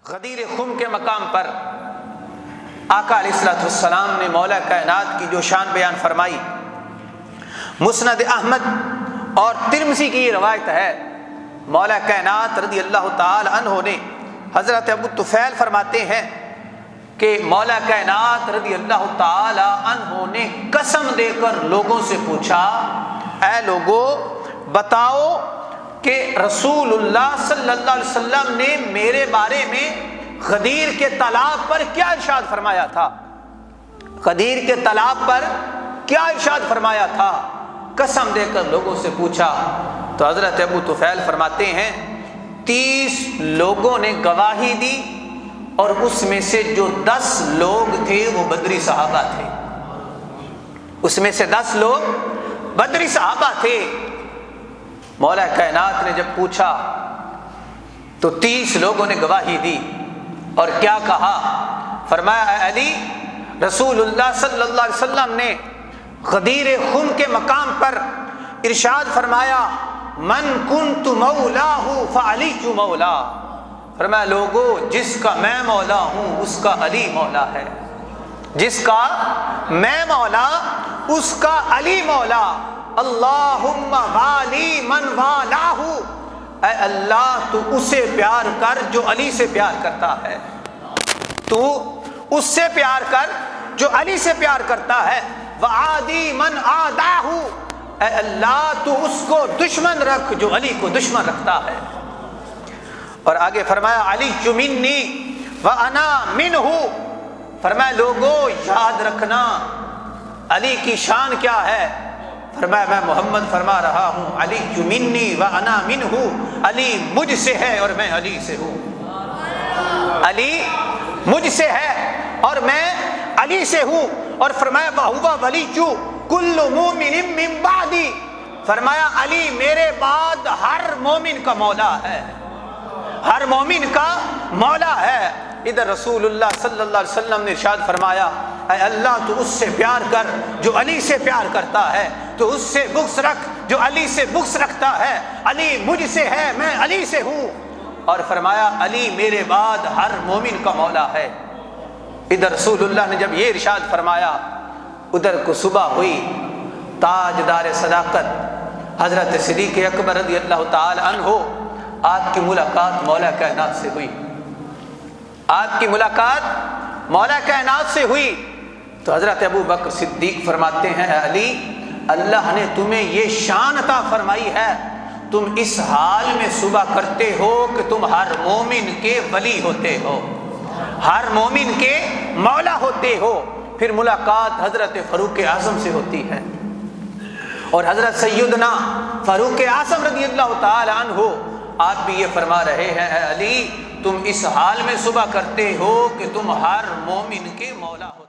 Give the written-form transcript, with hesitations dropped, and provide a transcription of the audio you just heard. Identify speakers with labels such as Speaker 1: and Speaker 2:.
Speaker 1: غدیر خم کے مقام پر آقا علیہ الصلوۃ والسلام نے مولا کائنات کی جو شان بیان فرمائی، مسند احمد اور ترمذی کی یہ روایت ہے، مولا کائنات رضی اللہ تعالی عنہ نے حضرت ابو طفیل فرماتے ہیں کہ مولا کائنات رضی اللہ تعالی عنہ نے قسم دے کر لوگوں سے پوچھا، اے لوگو بتاؤ کہ رسول اللہ صلی اللہ علیہ وسلم نے میرے بارے میں غدیر کے تالاب پر کیا ارشاد فرمایا تھا؟ غدیر کے تالاب پر کیا ارشاد فرمایا تھا؟ قسم دے کر لوگوں سے پوچھا تو حضرت ابو طفیل فرماتے ہیں 30 لوگوں نے گواہی دی اور اس میں سے جو 10 لوگ تھے وہ بدری صحابہ تھے، اس میں سے 10 لوگ بدری صحابہ تھے۔ مولا کائنات نے جب پوچھا تو 30 لوگوں نے گواہی دی اور کیا کہا؟ فرمایا اے علی، رسول اللہ صلی اللہ علیہ وسلم نے غدیر خم کے مقام پر ارشاد فرمایا من کنت مولاہ فعلی مولا، فرمایا لوگو جس کا میں مولا ہوں اس کا علی مولا ہے، جس کا میں مولا اس کا علی مولا۔ اللہم والی من والاہ، اے اللہ تو اسے پیار کر جو علی سے پیار کرتا ہے، تو اس سے پیار کر جو علی سے پیار کرتا ہے۔ وعادی من عاداہ، اے اللہ تو اس کو دشمن رکھ جو علی کو دشمن رکھتا ہے۔ اور آگے فرمایا علی منی وانا منہ، فرمایا لوگو یاد رکھنا علی کی شان کیا ہے؟ فرمایا میں محمد فرما رہا ہوں علی منی وانا منہ، علی مجھ سے ہے اور میں علی سے ہوں، علی مجھ سے ہے اور میں علی سے ہوں۔ اور فرمایا وَهُوَ وَلِيُّ كُلُّ مُؤْمِنٍ مِّن بَعْدِي، فرمایا علی میرے بعد ہر مومن کا مولا ہے، ہر مومن کا مولا ہے۔ ادھر رسول اللہ صلی اللہ علیہ وسلم نے ارشاد فرمایا اے اللہ تو اس سے پیار کر جو علی سے پیار کرتا ہے، تو اس سے بغض رکھ جو علی سے بغض رکھتا ہے، علی مجھ سے ہے میں علی سے ہوں۔ اور فرمایا علی میرے بعد ہر مومن کا مولا ہے۔ ادھر رسول اللہ نے جب یہ ارشاد فرمایا، ادھر کو صبح ہوئی، تاجدار صداقت حضرت صدیق اکبر رضی اللہ تعالی عنہ، آپ کی ملاقات مولا کائنات سے ہوئی، آپ کی ملاقات مولا کائنات سے ہوئی تو حضرت ابو بکر صدیق فرماتے ہیں اے علی، اللہ نے تمہیں یہ شان عطا فرمائی ہے، تم اس حال میں صبح کرتے ہو کہ تم ہر مومن کے ولی ہوتے ہو، ہر مومن کے مولا ہوتے ہو۔ پھر ملاقات حضرت فاروق اعظم سے ہوتی ہے اور حضرت سیدنا فاروق اعظم رضی اللہ تعالی عنہ آپ بھی یہ فرما رہے ہیں اے علی تم اس حال میں صبح کرتے ہو کہ تم ہر مومن کے مولا ہو۔